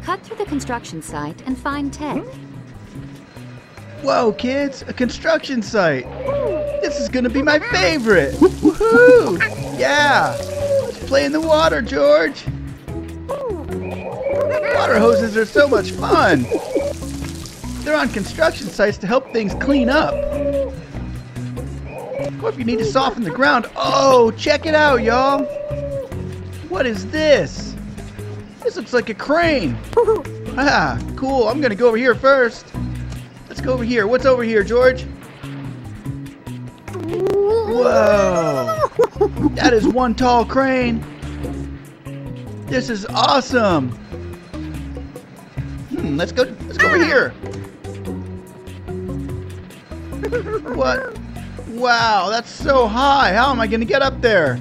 cut through the construction site and find Ted. Whoa, kids, a construction site. This is gonna be my favorite. Woohoo! Yeah! Let's play in the water, George. Water hoses are so much fun. They're on construction sites to help things clean up. Or if you need to soften the ground. Oh, check it out, y'all. What is this? This looks like a crane. Ah, cool. I'm gonna go over here first. Let's go over here. What's over here, George? Whoa! That is one tall crane. This is awesome. Let's go over here. What? Wow, that's so high. How am I gonna get up there?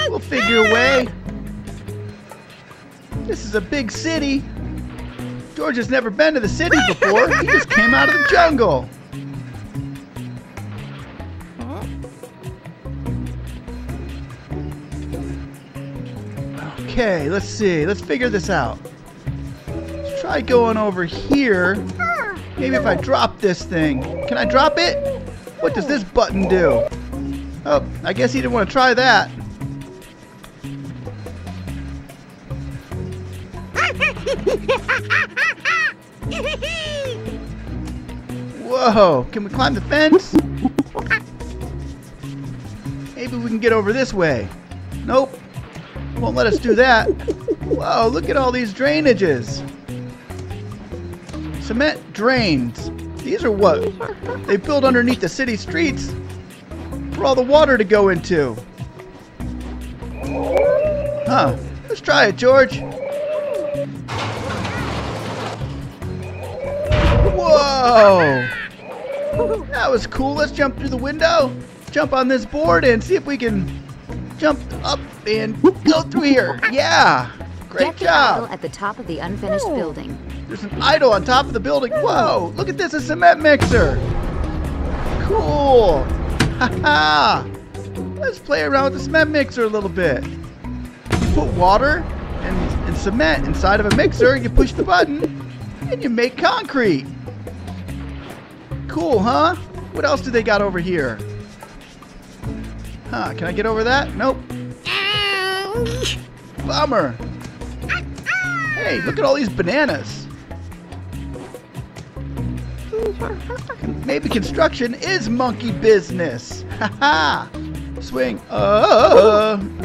We'll figure a way. This is a big city. George has never been to the city before. He just came out of the jungle. Okay, let's see. Let's figure this out. Let's try going over here. Maybe if I drop this thing. Can I drop it? What does this button do? Oh, I guess he didn't want to try that. Whoa, can we climb the fence? Maybe we can get over this way. Nope, won't let us do that. Whoa, look at all these drainages. Cement drains. These are what they build underneath the city streets for all the water to go into. Huh, let's try it, George. Whoa! That was cool. Let's jump through the window, jump on this board, and see if we can jump up and go through here. Yeah! Great job! Get the idol at the top of the unfinished building. There's an idol on top of the building. Whoa! Look at this, a cement mixer! Cool! Haha! Let's play around with the cement mixer a little bit. You put water and cement inside of a mixer, you push the button, and you make concrete. Cool, huh? What else do they got over here? Huh, can I get over that? Nope. Bummer. Hey, look at all these bananas. Maybe construction is monkey business. Haha. Swing.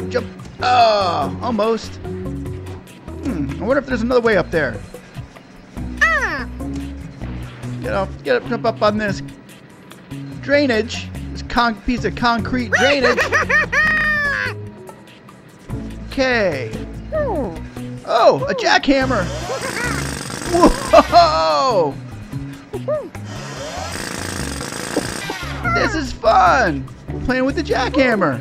Jump. Almost. I wonder if there's another way up there. Get up, jump up on this drainage, this piece of concrete drainage. Okay. Oh, a jackhammer. Whoa! This is fun. Playing with the jackhammer.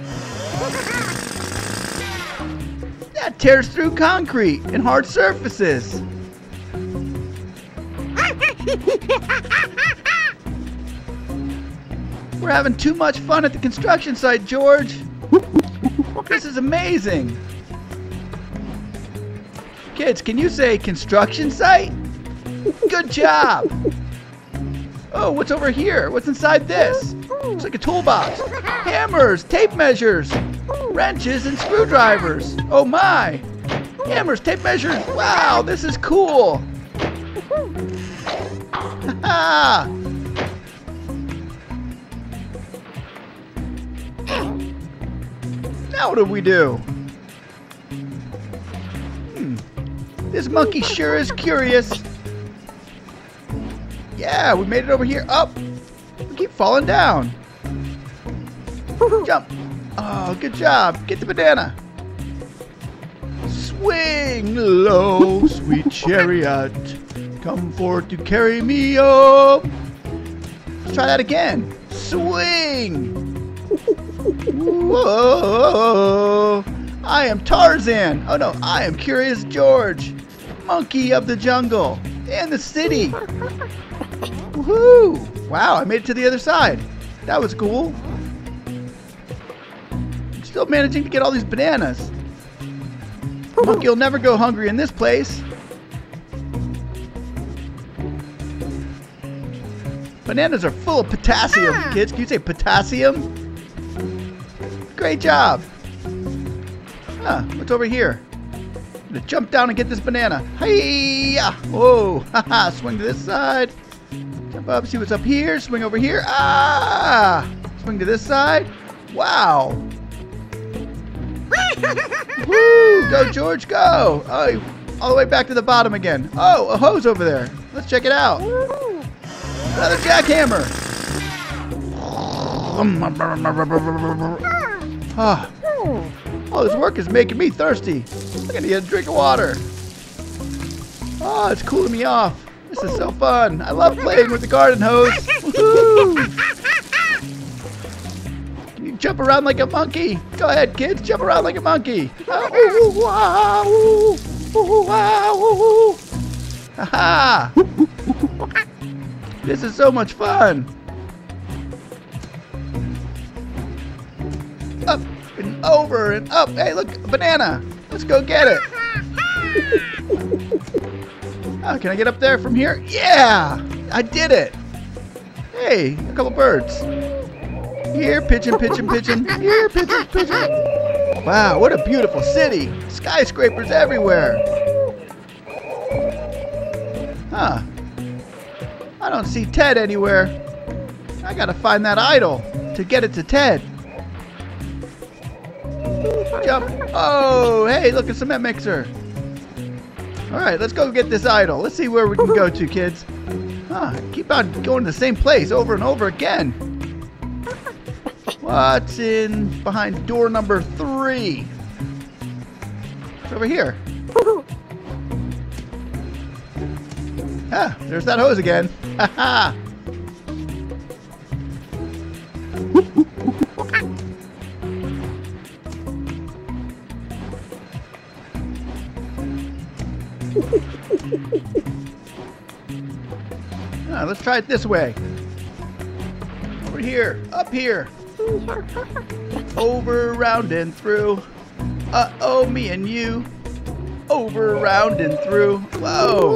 That tears through concrete and hard surfaces. We're having too much fun at the construction site, George. This is amazing. Kids, can you say construction site? Good job. Oh, what's over here? What's inside this? Looks like a toolbox. Hammers, tape measures, wrenches, and screwdrivers. Oh my. Hammers, tape measures. Wow, this is cool. Ha! Now what do we do? This monkey sure is curious. Yeah, we made it over here. Oh, we keep falling down. Jump. Oh, good job. Get the banana. Swing low, sweet chariot. Come forth to carry me up. Let's try that again. Swing. Whoa. I am Tarzan. Oh no, I am Curious George. Monkey of the jungle. And the city. Woohoo. Wow, I made it to the other side. That was cool. I'm still managing to get all these bananas. Monkey will never go hungry in this place. Bananas are full of potassium, kids. Can you say potassium? Great job. What's over here? I'm gonna jump down and get this banana. Hey-ya! Whoa! Haha! Swing to this side. Jump up, see what's up here. Swing over here. Ah! Swing to this side. Wow! Woo! Go, George, go! Oh, all the way back to the bottom again. Oh, a hose over there. Let's check it out. Another jackhammer. Oh, this work is making me thirsty. I'm gonna get a drink of water. Oh, it's cooling me off. This is so fun. I love playing with the garden hose. Woohoo! Can you jump around like a monkey? Go ahead, kids. Jump around like a monkey. Ha! This is so much fun. Up and over and up. Hey, look, a banana. Let's go get it. Oh, can I get up there from here? Yeah, I did it. Hey, a couple birds. Here, pigeon, pigeon, pigeon. Here, pigeon, pigeon. Wow, what a beautiful city. Skyscrapers everywhere. Huh. I don't see Ted anywhere. I gotta find that idol to get it to Ted. Jump. Oh, hey, look, a cement mixer. All right, let's go get this idol. Let's see where we can go to, kids. Keep on going to the same place over and over again. What's in behind door number 3? It's over here. There's that hose again. Ha let's try it this way. Over here, up here. Over, around, and through. Uh-oh, me and you. Over, around, and through. Whoa.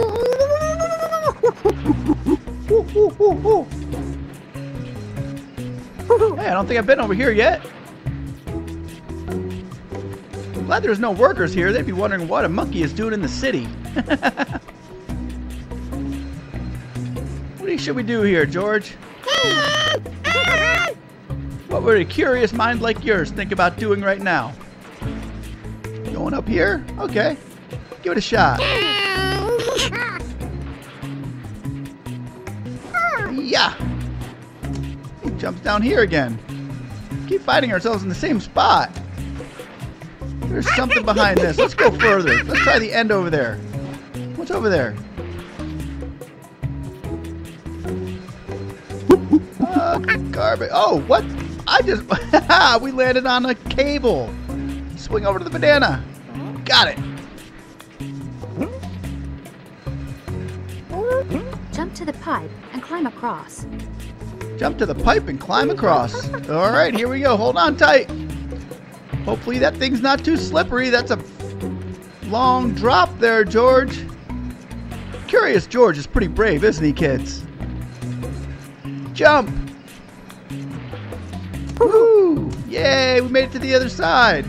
Hey, I don't think I've been over here yet. Glad there's no workers here. They'd be wondering what a monkey is doing in the city. What should we do here, George? What would a curious mind like yours think about doing right now? Going up here? Okay. Give it a shot. Yeah. He jumps down here again. Keep fighting ourselves in the same spot. There's something behind this. Let's go further. Let's try the end over there. What's over there? Garbage. Oh, what? We landed on a cable. Swing over to the banana. Got it. Jump to the pipe and climb across. Jump to the pipe and climb across. All right, here we go. Hold on tight. Hopefully that thing's not too slippery. That's a long drop there, George. Curious George is pretty brave, isn't he, kids? Jump. Woo! Yay, we made it to the other side.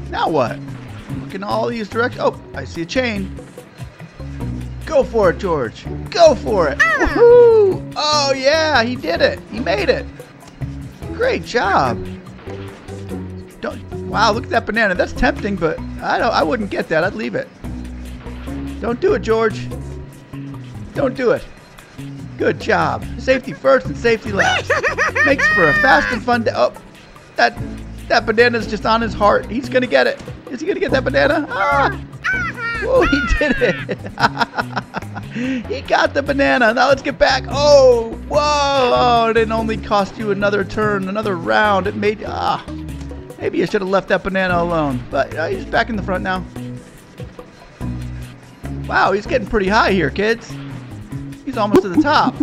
Now what? Look in all these directions. Oh, I see a chain. Go for it, George. Go for it. Woohoo! Oh yeah, he did it. He made it. Great job. Wow, look at that banana. That's tempting, but I wouldn't get that. I'd leave it. Don't do it, George. Don't do it. Good job. Safety first and safety last. Makes for a fast and fun day. Oh, that banana's just on his heart. He's gonna get it. Is he gonna get that banana? Ah! Oh, he did it. He got the banana. Now let's get back. Oh, whoa. It didn't only cost you another turn, another round. It made, maybe you should have left that banana alone. But he's back in the front now. Wow, he's getting pretty high here, kids. He's almost to the top.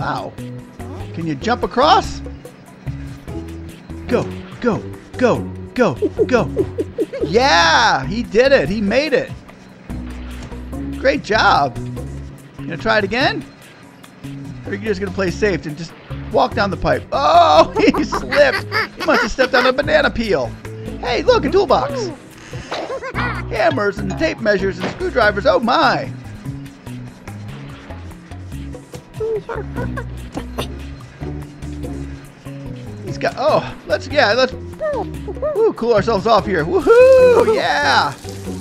Wow. Can you jump across? Go, go, go, go, go. Yeah, he did it. He made it. Great job. You gonna try it again? Or are you just gonna play safe and just walk down the pipe? Oh, he slipped. He must have stepped on a banana peel. Hey, look, a toolbox. Hammers and tape measures and screwdrivers. Oh my. He's got, let's cool ourselves off here. Woohoo, yeah.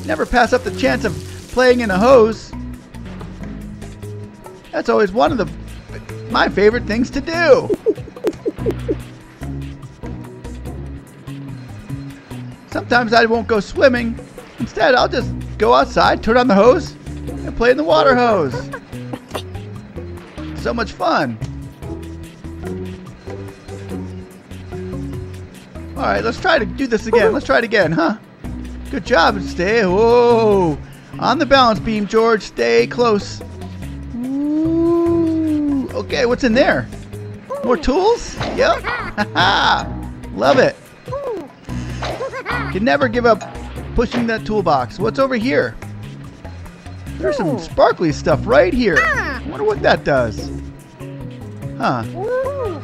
Never pass up the chance of playing in a hose. That's always one of my favorite things to do. Sometimes I won't go swimming. Instead, I'll just go outside, turn on the hose, and play in the water hose. So much fun. All right, let's try to do this again. Let's try it again, huh? Good job. Stay. Whoa. On the balance beam, George. Stay close. Ooh. Okay, what's in there? More tools? Yep. Love it. Can never give up pushing that toolbox. What's over here? There's some sparkly stuff right here. I wonder what that does. Huh. Ooh,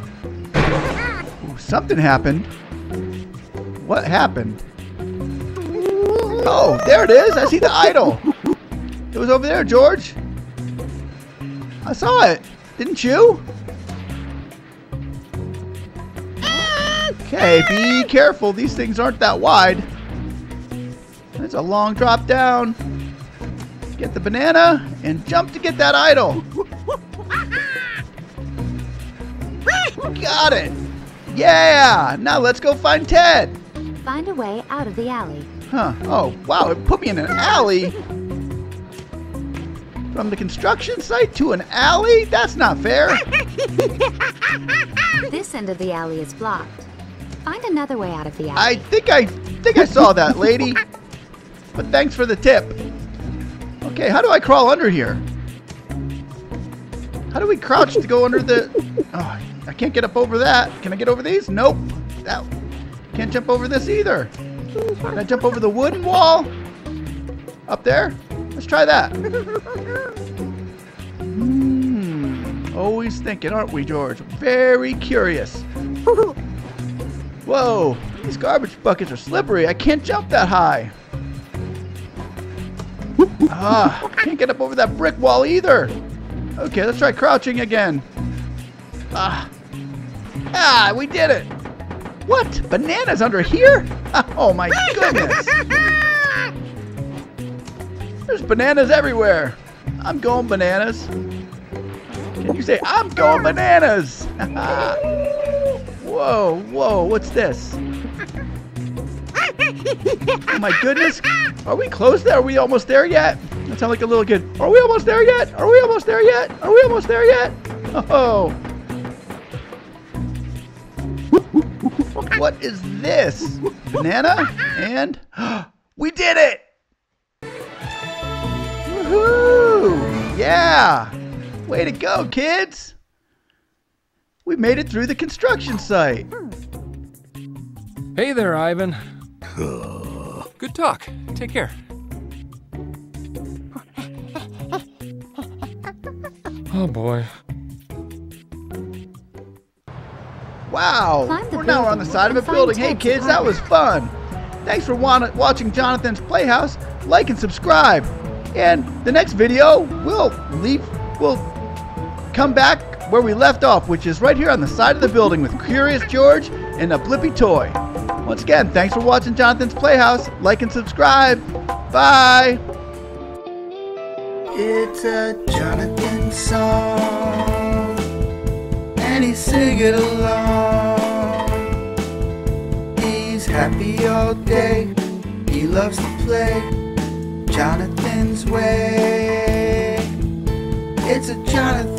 something happened. What happened? Oh, there it is. I see the idol. It was over there, George. I saw it. Didn't you? Okay, be careful. These things aren't that wide. It's a long drop down. Get the banana and jump to get that idol. Got it. Yeah. Now let's go find Ted. Find a way out of the alley. Huh. Oh, wow. It put me in an alley. From the construction site to an alley? That's not fair. This end of the alley is blocked. Find another way out of the alley. I think I saw that, lady. But thanks for the tip. Okay, how do I crawl under here? How do we crouch to go under the... Oh, I can't get up over that. Can I get over these? Nope. Can't jump over this either. Can I jump over the wooden wall? Up there? Let's try that. Always thinking, aren't we, George? Very curious. Whoa, these garbage buckets are slippery. I can't jump that high. Can't get up over that brick wall either. Okay, let's try crouching again. We did it. What? Bananas under here? Oh my goodness. There's bananas everywhere. I'm going bananas. Can you say, I'm going bananas? Whoa, whoa, what's this? Oh my goodness. Are we close there? Are we almost there yet? That sounds like a little kid. Are we almost there yet? Are we almost there yet? Are we almost there yet? Oh. What is this? Banana? And we did it! Woohoo! Yeah! Way to go, kids! We made it through the construction site. Hey there, Ivan. Good talk. Take care. Oh boy. Wow, we're now on the side of a building. Hey kids, that was fun. Thanks for watching Jonathan's Playhouse. Like and subscribe. And the next video, we'll come back where we left off, which is right here on the side of the building with Curious George and a Blippi toy. Once again, thanks for watching Jonathan's Playhouse. Like and subscribe. Bye. It's a Jonathan song, and he's singing along. He's happy all day, he loves to play Jonathan's way. It's a Jonathan